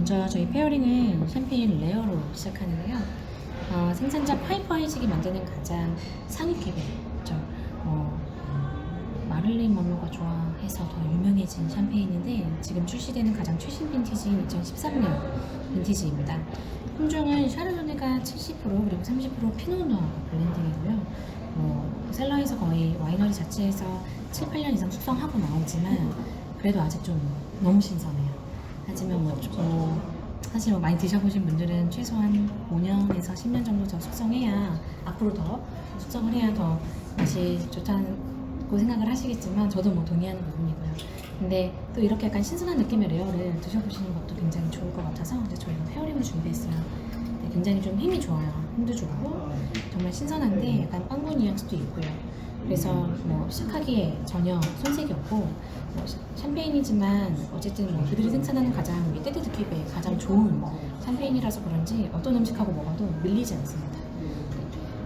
먼저 저희 페어링은 샴페인 레어로 시작하는데요. 생산자 파이프 아이직이 만드는 가장 상위 계열이죠. 마릴린 먼로가 좋아해서 더 유명해진 샴페인인데 지금 출시되는 가장 최신 빈티지인 2013년 빈티지입니다. 품종은 샤르도네가 70% 그리고 30% 피노누아 블렌딩이고요. 셀러에서 거의 와이너리 자체에서 7, 8년 이상 숙성하고 나오지만 그래도 아직 좀 너무 신선해요. 하지만 사실 많이 드셔보신 분들은 최소한 5년에서 10년 정도 더 숙성해야 앞으로 더 숙성을 해야 더 맛이 좋다고 생각을 하시겠지만 저도 동의하는 부분이고요. 근데 또 이렇게 약간 신선한 느낌의 레어를 드셔보시는 것도 굉장히 좋을 것 같아서 이제 저희가 페어링을 준비했어요. 네, 굉장히 좀 힘이 좋아요. 힘도 좋고 정말 신선한데 약간 빵구 뉘앙스도 있고요. 그래서 시작하기에 전혀 손색이 없고 샴페인이지만 어쨌든 그들이 생산하는 가장 윗대드 느낌의 가장 좋은 샴페인이라서 그런지 어떤 음식하고 먹어도 밀리지 않습니다.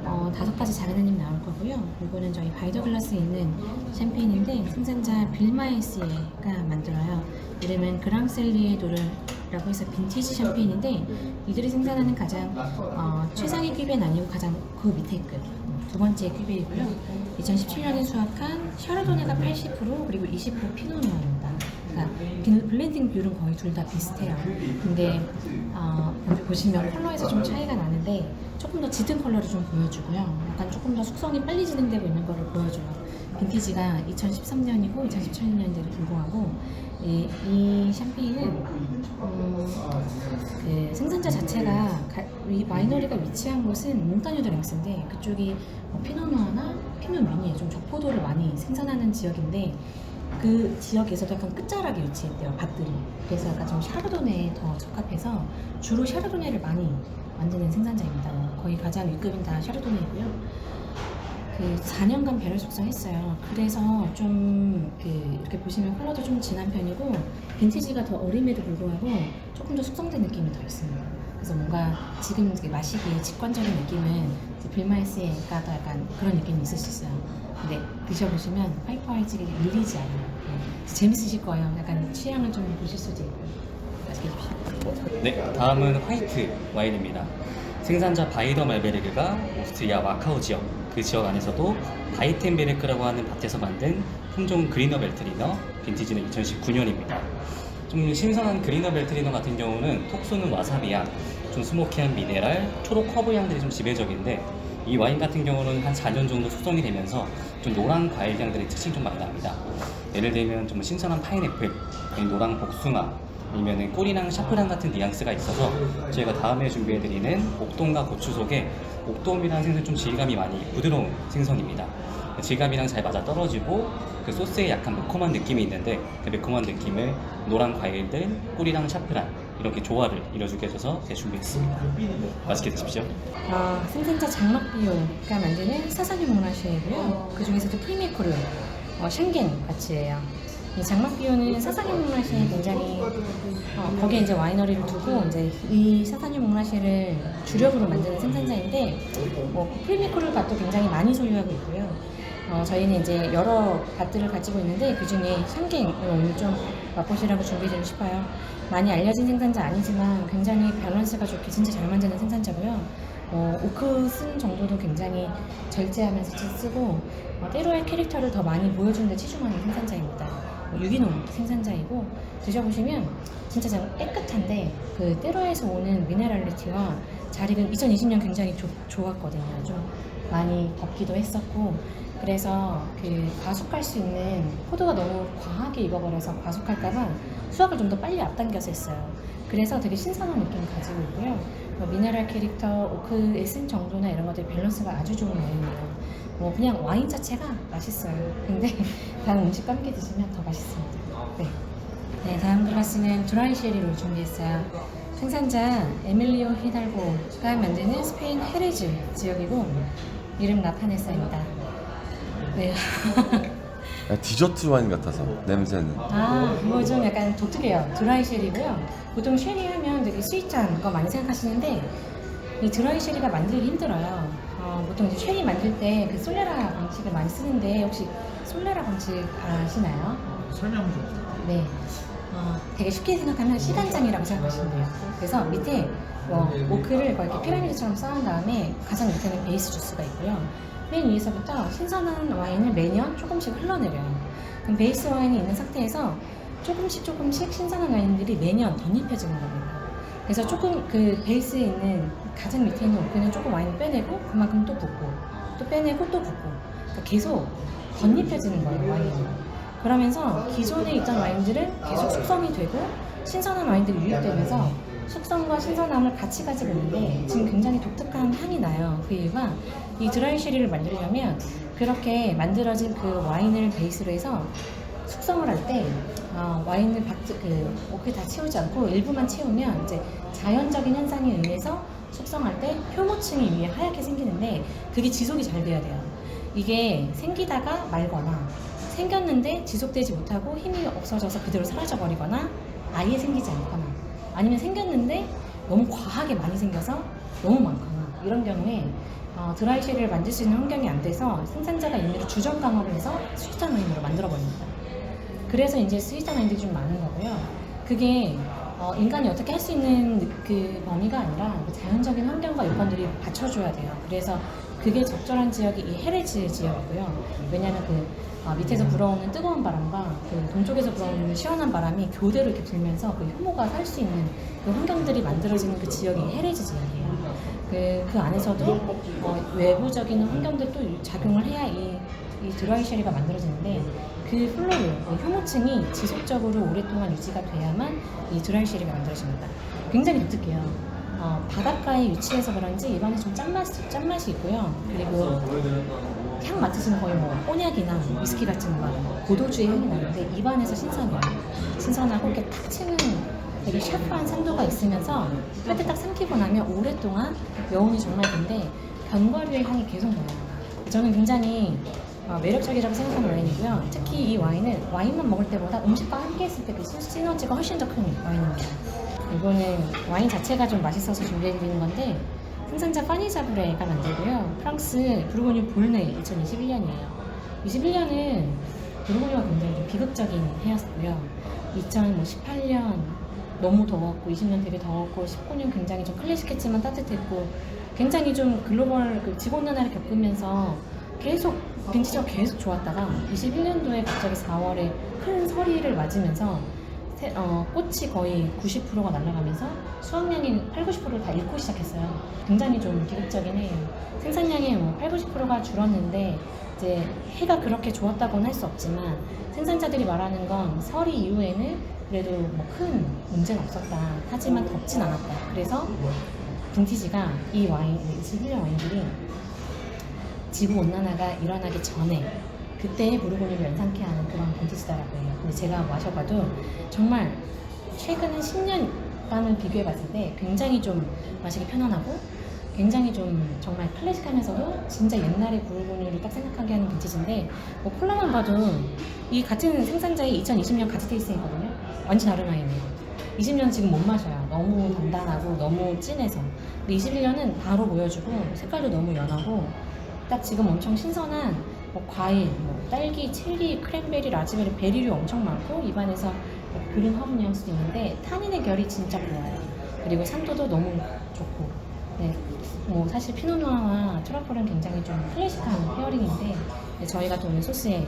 5가지 작은 한입 나올 거고요. 이거는 저희 바이더글라스에 있는 샴페인인데 생산자 빌마에스가 만들어요. 이름은 그랑셀리에 도르라고 해서 빈티지 샴페인인데 이들이 생산하는 가장 최상의 큐베는 아니고 가장 그 밑에 급 두 번째 큐베이고요. 2017년에 수확한 샤르도네가 80% 그리고 20% 피노누아입니다. 그러니까 블렌딩 비율은 거의 둘 다 비슷해요. 근데 여기 보시면 컬러에서 좀 차이가 나는데 조금 더 짙은 컬러를 좀 보여주고요. 약간 조금 더 숙성이 빨리 진행되고 있는 거를 보여줘요. 빈티지가 2013년이고 2017년인데도 불구하고 이 샴페인은 그 생산자 자체가 이 와이너리가 위치한 곳은 몽타뉴 드랭스인데 그쪽이 피노누아나 피노뮤니에 좀 적포도를 많이 생산하는 지역인데 그 지역에서도 약간 끝자락에 위치했대요, 밭들이. 그래서 약간 좀 샤르도네에 더 적합해서 주로 샤르도네를 많이 만드는 생산자입니다. 거의 가장 윗급은 다 샤르도네이고요. 4년간 배럴 숙성했어요. 그래서 좀 이렇게 보시면 컬러도 좀 진한 편이고 빈티지가 더 어림에도 불구하고 조금 더 숙성된 느낌이 더 있습니다. 그래서 뭔가 지금 마시기에 직관적인 느낌은 빌마에스가 더 약간 그런 느낌이 있을 수 있어요. 근데 드셔보시면 파이프 아이직이 밀리지 않아요. 재밌으실 거예요. 약간 취향을 좀 보실 수도 있고요. 맛있게 드십시오. 네, 다음은 화이트 와인입니다. 생산자 바이더 말베르그가 오스트리아 와카우 지역, 그 지역 안에서도 바이텐베르크라고 하는 밭에서 만든 품종 그리너 벨트리너, 빈티지는 2019년입니다. 좀 신선한 그리너 벨트리너 같은 경우는 톡 쏘는 와사비향, 좀 스모키한 미네랄, 초록 허브 향들이 좀 지배적인데 이 와인 같은 경우는 한 4년 정도 숙성이 되면서 좀 노란 과일 향들의 특징이 좀 많이 납니다. 예를 들면 좀 신선한 파인애플, 노랑 복숭아, 아니면 꿀이랑 샤프란 같은 뉘앙스가 있어서 저희가 다음에 준비해드리는 옥돔과 고추 속에 옥돔이라는 생선 좀 질감이 많이 부드러운 생선입니다. 질감이랑 잘 맞아 떨어지고 그 소스에 약간 매콤한 느낌이 있는데 그 매콤한 느낌을 노란 과일들, 꿀이랑 샤프란 이렇게 조화를 이뤄주게 해줘서 제가 준비했습니다. 맛있게 드십시오. 생산자 장막비오가 만드는 사사뉴 몽라쉐이고요. 그 중에서도 프리메코르 쉥겐 밭이에요. 이 장막비오는 사사뉴 몽라쉐에 굉장히 거기에 이제 와이너리를 두고 이제 이 사사뉴 몽라쉐를 주력으로 만드는 생산자인데 프리메코르 밭도 굉장히 많이 소유하고 있고요. 저희는 이제 여러 밭들을 가지고 있는데 그 중에 쉥겐을 오늘 좀 맛보시라고 준비드리고 싶어요. 많이 알려진 생산자 아니지만 굉장히 밸런스가 좋게 진짜 잘 만드는 생산자고요. 오크 쓴 정도도 굉장히 절제하면서 쓰고 때로의 캐릭터를 더 많이 보여주는 데 치중하는 생산자입니다. 유기농 생산자이고 드셔보시면 진짜 깨끗한데 그 때로에서 오는 미네랄리티와 잘 익은 2020년 굉장히 좋았거든요. 좀 많이 덥기도 했었고 그래서 과숙할 수 있는 포도가 너무 과하게 익어버려서 과숙할까봐 수확을 좀 더 빨리 앞당겨서 했어요. 그래서 되게 신선한 느낌을 가지고 있고요. 미네랄 캐릭터, 오크의 쓴 정도나 이런 것들 밸런스가 아주 좋은 와인이에요. 그냥 와인 자체가 맛있어요. 근데 다른 음식 함께 드시면 더 맛있습니다. 네, 다음 글라스는 드라이 쉐리로 준비했어요. 생산자 에밀리오 히달고가 만드는 스페인 헤레즈 지역이고 이름 라파네사입니다. 네. 디저트 와인 같아서 냄새는. 이거 좀 약간 독특해요. 드라이 쉐리고요. 보통 쉐리 하면 되게 스윗한 거 많이 생각하시는데 이 드라이 쉐리가 만들기 힘들어요. 보통 이제 쉐리 만들 때 그 솔레라 방식을 많이 쓰는데 혹시 솔레라 방식 아시나요? 설명 좀. 네. 되게 쉽게 생각하면 시간장이라고 생각하시면 돼요. 그래서 밑에 오크를 거의 이렇게 피라미드처럼 쌓은 다음에 가장 밑에는 베이스 주스가 있고요. 맨 위에서부터 신선한 와인을 매년 조금씩 흘러내려요. 그럼 베이스 와인이 있는 상태에서 조금씩 신선한 와인들이 매년 덧입혀지는 겁니다. 그래서 조금 그 베이스에 있는 가장 밑에 있는 오크는 조금 와인을 빼내고 그만큼 또 붓고 또 빼내고 또 붓고 그러니까 계속 덧입혀지는 거예요, 와인이. 그러면서 기존에 있던 와인들은 계속 숙성이 되고 신선한 와인들이 유입되면서 숙성과 신선함을 같이 가지고 있는데 지금 굉장히 독특한 향이 나요. 그 이유가 이 드라이 쉐리를 만들려면 그렇게 만들어진 그 와인을 베이스로 해서 숙성을 할 때 와인을 오크 다 채우지 않고 일부만 채우면 이제 자연적인 현상에 의해서 숙성할 때 효모층이 위에 하얗게 생기는데 그게 지속이 잘 돼야 돼요. 이게 생기다가 말거나 생겼는데 지속되지 못하고 힘이 없어져서 그대로 사라져 버리거나 아예 생기지 않거나 아니면 생겼는데 너무 과하게 많이 생겨서 너무 많거나 이런 경우에 드라이 쉐리를 만들 수 있는 환경이 안 돼서 생산자가 임의로 주정 강화를 해서 스위트한 와인으로 만들어 버립니다. 그래서 이제 스위트한 와인들이 좀 많은 거고요. 그게 인간이 어떻게 할 수 있는 그 범위가 아니라 그 자연적인 환경과 요건들이 받쳐줘야 돼요. 그래서 그게 적절한 지역이 이 헤레즈 지역이고요. 왜냐하면 밑에서 불어오는 뜨거운 바람과 그 동쪽에서 불어오는 시원한 바람이 교대로 이렇게 불면서 그 효모가 살 수 있는 그 환경들이 만들어지는 그 지역이 헤레즈 지역이에요. 그 안에서도 외부적인 환경들도 작용을 해야 이 드라이 쉐리가 만들어지는데 그 플로우, 효모층이 지속적으로 오랫동안 유지가 돼야만 이 드라이 쉐리가 만들어집니다. 굉장히 독특해요. 바닷가에 위치해서 그런지 입안에 좀 짠맛이 있고요. 그리고 향 맡으시면 거의 꼬냑이나 위스키 같은 고도주의 향이 나는데 입안에서 신선해요. 신선하고 이렇게 탁 치는 되게 샤프한 산도가 있으면서 할 때 딱 삼키고 나면 오랫동안 여운이 정말 긴데 견과류의 향이 계속 나요. 저는 굉장히 매력적이라고 생각하는 와인이고요. 특히 이 와인은 와인만 먹을 때보다 음식과 함께 했을 때 그 시너지가 훨씬 더 큰 와인입니다. 이거는 와인 자체가 좀 맛있어서 준비해드리는 건데 생산자 파니자브레가 만들고요. 프랑스 부르고뉴 볼네 2021년이에요. 21년은 부르고뉴가 굉장히 좀 비극적인 해였고요. 2018년 너무 더웠고 20년 되게 더웠고 19년 굉장히 좀 클래식했지만 따뜻했고 굉장히 좀 글로벌 지구온난화를 겪으면서 계속 빈티지가 계속 좋았다가 21년도에 갑자기 4월에 큰 서리를 맞으면서 꽃이 거의 90%가 날아가면서 수확량이 80-90%를 다 잃고 시작했어요. 굉장히 좀 비극적인 해예요. 생산량이 80-90%가 줄었는데 이제 해가 그렇게 좋았다고는 할 수 없지만 생산자들이 말하는 건 서리 이후에는 그래도 큰 문제는 없었다. 하지만 덥진 않았다. 그래서 빈티지가 이 와인, 21년 와인들이 지구 온난화가 일어나기 전에 그때의 부르고뉴를 연상케 하는 그런 빈티지다라고 해요. 근데 제가 마셔봐도 정말 최근 한 10년간을 비교해봤을 때 굉장히 좀 마시기 편안하고 굉장히 좀 정말 클래식하면서도 진짜 옛날의 부르고뉴를 딱 생각하게 하는 빈티지인데 콜라만 봐도 이 같은 생산자의 2020년 가지 테이스팅이거든요. 완전 다른 와인이에요. 20년 지금 못 마셔요. 너무 단단하고 너무 진해서. 근데 21년은 바로 보여주고 색깔도 너무 연하고 딱 지금 엄청 신선한 과일, 딸기, 체리, 크랜베리, 라즈베리, 베리류 엄청 많고 입안에서 그린 허브 뉘앙스도 있는데 타닌의 결이 진짜 좋아요. 그리고 산도도 너무 좋고 네, 사실 피노누아와 트러플은 굉장히 좀 클래식한 페어링인데 저희가 또 오늘 소스에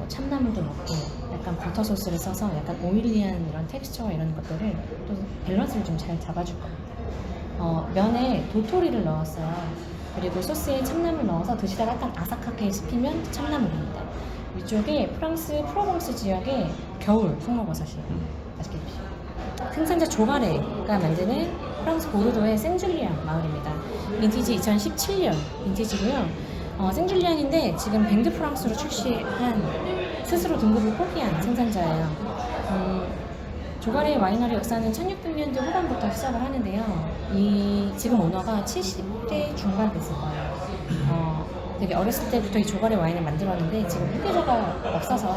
참나물도 넣고 약간 버터 소스를 써서 약간 오일리한 이런 텍스처와 이런 것들을 또 밸런스를 좀 잘 잡아줄 거예요. 면에 도토리를 넣었어요. 그리고 소스에 참나물 넣어서 드시다가 약간 아삭하게 씹히면 참나물입니다. 이쪽에 프랑스 프로봉스 지역의 겨울 송로버섯이에요. 맛있게 드십시오. 생산자 조바레가 만드는 프랑스 보르도의 생줄리앙 마을입니다. 빈티지 2017년 빈티지고요. 생줄리앙인데 지금 뱅드 프랑스로 출시한 스스로 등급을 포기한 생산자예요. 조바레의 와이너리 역사는 1600년대 후반부터 시작을 하는데요. 지금 오너가 70대 중반 됐을 거예요. 되게 어렸을 때부터 이 조바레 와인을 만들었는데 지금 후계자가 없어서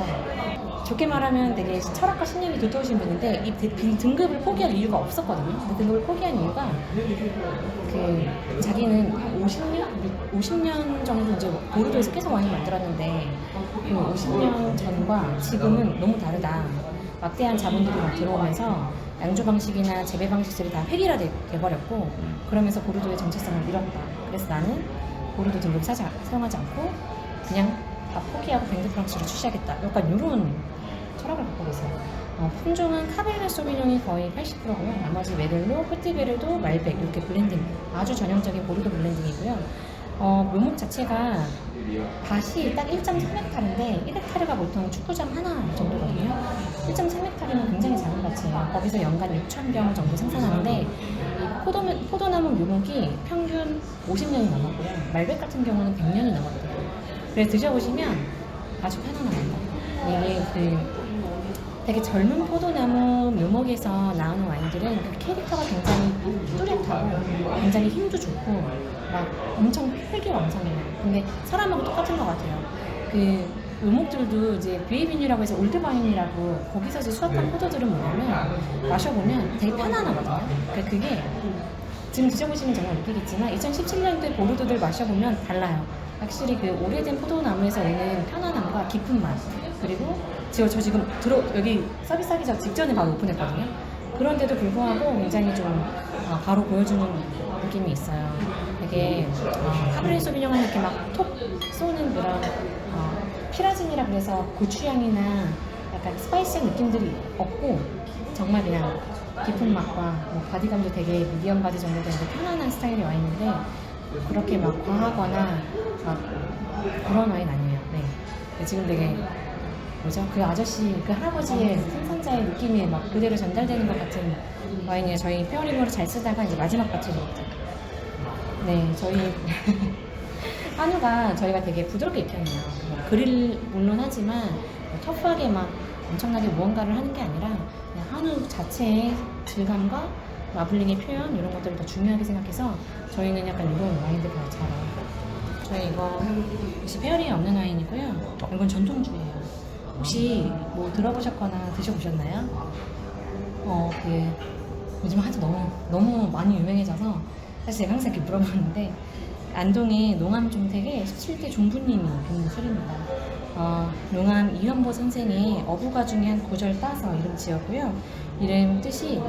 좋게 말하면 되게 철학과 신념이 두터우신 분인데 이 등급을 포기할 이유가 없었거든요. 근데 등급을 포기한 이유가 자기는 50년 정도 이제 보르도에서 계속 와인을 만들었는데 그 50년 전과 지금은 너무 다르다. 막대한 자본들이 막 들어오면서 양조 방식이나 재배 방식들이 다 획일화 돼버렸고 그러면서 보르도의 정체성을 잃었다. 그래서 나는 보르도 등급 사용하지 않고 그냥 다 포기하고 뱅드 프랑스를 출시하겠다. 약간 이런 철학을 갖고 계세요. 품종은 카베르네 소비뇽이 거의 80%고요. 나머지 메를로, 포티베르도, 말백 이렇게 블렌딩, 아주 전형적인 보르도 블렌딩이고요. 묘목 자체가 밭이 딱 1.3헥타르인데 1헥타르가 보통 축구장 하나 정도거든요. 1.3헥타르는 굉장히 작은 밭이에요. 거기서 연간 6,000병 정도 생산하는데 이 포도나무 묘목이 평균 50년이 넘었고요. 말백 같은 경우는 100년이 넘었대요. 그래서 드셔보시면 아주 편안합니다. 이게 되게 젊은 포도나무 묘목에서 나오는 와인들은 그 캐릭터가 굉장히 뚜렷하고 굉장히 힘도 좋고 막 엄청 혈기왕성해요. 근데 사람하고 똑같은 것 같아요. 그 묘목들도 이제 뷰에빈이라고 해서 올드바인이라고 거기서 이제 수확한 포도들은 뭐냐면 마셔보면 되게 편안하거든요. 그러니까 그게 지금 드셔보시면 정말 느끼겠지만 2017년도에 보르도들 마셔보면 달라요. 확실히 그 오래된 포도나무에서 오는 편안함과 깊은 맛 그리고 저 지금 여기 서비스하기 직전에 바로 오픈했거든요. 그런데도 불구하고 굉장히 좀 바로 보여주는 느낌이 있어요. 되게 카베르네 소비뇽은 이렇게 막 톡 쏘는 그런 피라진이라 그래서 고추향이나 약간 스파이시한 느낌들이 없고 정말 그냥 깊은 맛과 바디감도 되게 미디엄 바디 정도 되는 편안한 스타일의 와인인데 그렇게 막 과하거나 막 그런 와인 아니에요. 네. 지금 되게 뭐죠? 그 아저씨, 그 할아버지의 생산자의 느낌이 막 그대로 전달되는 것 같은 와인이에요. 저희 페어링으로 잘 쓰다가 이제 마지막 바치를 먹죠. 네, 저희 한우가 저희가 되게 부드럽게 익혀내요. 그릴 물론 하지만 터프하게 막 엄청나게 무언가를 하는 게 아니라 그냥 한우 자체의 질감과 마블링의 표현 이런 것들을 더 중요하게 생각해서 저희는 약간 이런 와인들을 잘 알아요. 저희 이거 혹시 페어링이 없는 와인이고요. 이건 전통주예요. 혹시 뭐 들어보셨거나 드셔보셨나요? 요즘 하도 너무 많이 유명해져서 사실 제가 항상 이렇게 물어보는데 안동의 농암 종택의 17대 종부님이 빚는 술입니다. 농암 이현보 선생이 어부가 중에 한 구절 따서 이름 지었고요. 이름 뜻이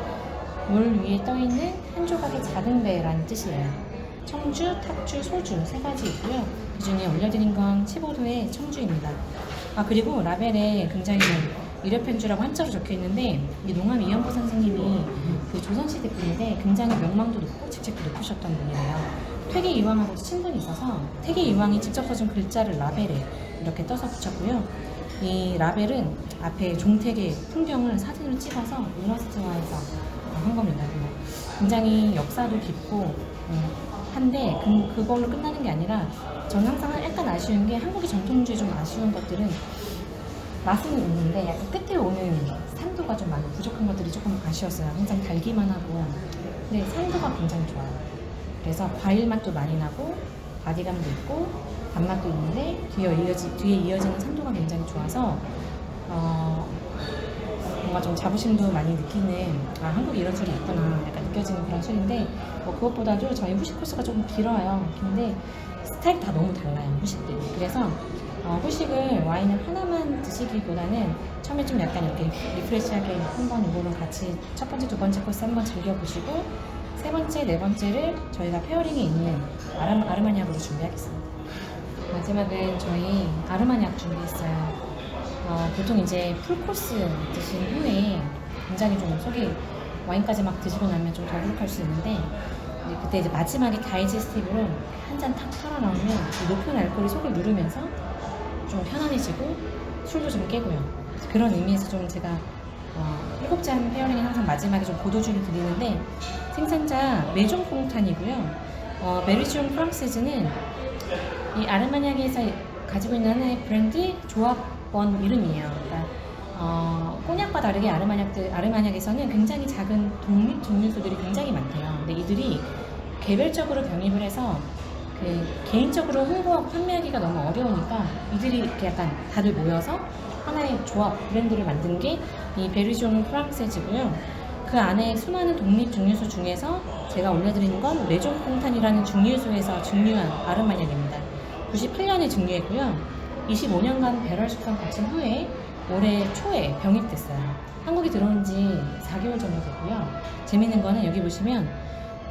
물 위에 떠있는 한 조각의 작은 배라는 뜻이에요. 청주, 탁주, 소주 세 가지 있고요. 그 중에 올려드린 건 15도의 청주입니다. 그리고 라벨에 굉장히 이력편주라고 한자로 적혀 있는데 이 농암 이현보 선생님이 그 조선시대 분인데 굉장히 명망도 높고 직책도 높으셨던 분이에요. 퇴계 이황하고 친분이 있어서 퇴계 이황이 직접 써준 글자를 라벨에 이렇게 떠서 붙였고요. 이 라벨은 앞에 종택의 풍경을 사진으로 찍어서 일러스트화해서 한 겁니다. 굉장히 역사도 깊고 한데 그걸로 끝나는 게 아니라 저는 항상 약간 아쉬운 게 한국의 전통주의 좀 아쉬운 것들은 맛은 있는데 약간 끝에 오는 산도가 좀 많이 부족한 것들이 조금 아쉬웠어요. 항상 달기만 하고 근데 산도가 굉장히 좋아요. 그래서 과일 맛도 많이 나고 바디감도 있고 단맛도 있는데 뒤에 이어지는 산도가 굉장히 좋아서 뭔가 좀 자부심도 많이 느끼는 한국에 이런 술이 있구나 약간 느껴지는 그런 술인데 그것보다도 저희 후식 코스가 조금 길어요. 근데 스타일 다 너무 달라요. 후식들이. 그래서 후식을 와인을 하나만 드시기보다는 처음에 좀 약간 이렇게 리프레시하게 한번 이거는 같이 첫 번째, 두 번째 코스 한번 즐겨보시고 세 번째, 네 번째를 저희가 페어링에 있는 아르마니악으로 준비하겠습니다. 마지막은 저희 아르마니악 준비했어요. 보통 이제 풀코스 드신 후에 굉장히 좀 속이 와인까지 막 드시고 나면 좀 더부룩할 수 있는데 그때 이제 마지막에 다이제스티브로 한 잔 탁 털어 넣으면 높은 알코올이 속을 누르면서 좀 편안해지고 술도 좀 깨고요. 그런 의미에서 좀 제가 7잔 페어링에 항상 마지막에 좀 고도주를 드리는데 생산자 메종 퐁탄이고요. 메르시옹 프랑세즈는 이 아르마니악에서 가지고 있는 하나의 브랜드 조합원 이름이에요. 그러니까 꼬냑과 다르게 아르마니악에서는 굉장히 작은 독립 증류소들이 굉장히 많대요. 근데 이들이 개별적으로 병입을 해서 개인적으로 홍보하고 판매하기가 너무 어려우니까 이들이 이렇게 약간 다들 모여서 하나의 조합 브랜드를 만든 게 이 베르종 프랑세즈고요. 그 안에 수많은 독립 증류소 중에서 제가 올려드리는 건 메종 퐁탄이라는 증류소에서 증류한 아르마니악입니다. 98년에 증류했고요. 25년간 배럴 숙성 거친 후에 올해 초에 병입됐어요. 한국에 들어온 지 4개월 정도 됐고요. 재밌는 거는 여기 보시면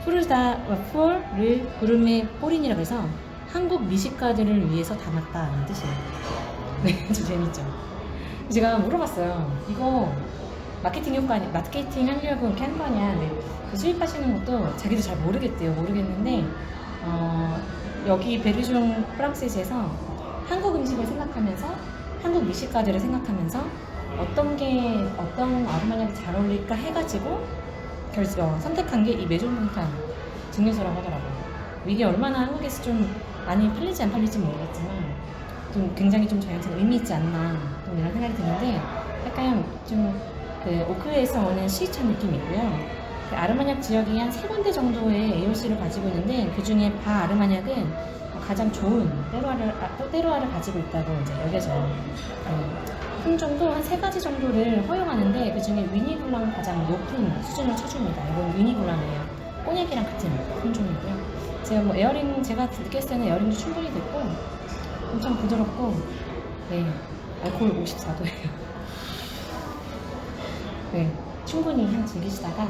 푸르다 와풀을 구름의 뽀린이라고 해서 한국 미식가들을 위해서 담았다는 뜻이에요. 네, 좀 재밌죠. 제가 물어봤어요. 이거 마케팅 효과 아니, 마케팅 하려고 이렇게 한 거냐? 근데 그 수입하시는 것도 자기도 잘 모르겠대요. 모르겠는데 여기 베르종 프랑스에서 한국 음식을 생각하면서 한국 미식가들을 생각하면서 어떤 아로마향이 잘 어울릴까 해가지고 선택한 게 이 메조몽탄 증류소라고 하더라고요. 이게 얼마나 한국에서 좀 많이 팔릴지 안 팔릴지 모르겠지만 좀 굉장히 좀 저희한테 의미 있지 않나 좀 이런 생각이 드는데 약간 좀 그 오크에서 오는 시차 느낌이고요. 그 아르마냥 지역이 한 3군데 정도의 AOC를 가지고 있는데 그 중에 바 아르마냥은 가장 좋은 때로아를 가지고 있다고 이제 여겨져요. 품종도 한 3가지 정도를 허용하는데 그 중에 위니블랑은 가장 높은 수준을 쳐줍니다. 이건 위니블랑이에요. 꼬냑이랑 같은 품종이고요. 제가 뭐 제가 느꼈을 때는 에어링도 충분히 됐고 엄청 부드럽고 네 알코올 54도예요. 네, 충분히 향 즐기시다가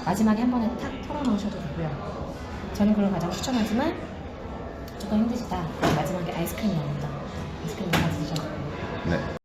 마지막에 한 번에 탁 털어놓으셔도 되고요. 저는 그걸 가장 추천하지만 조금 힘드시다. 마지막에 아이스크림 나옵니다. 아이스크림 하나 드셔도 돼요. 네.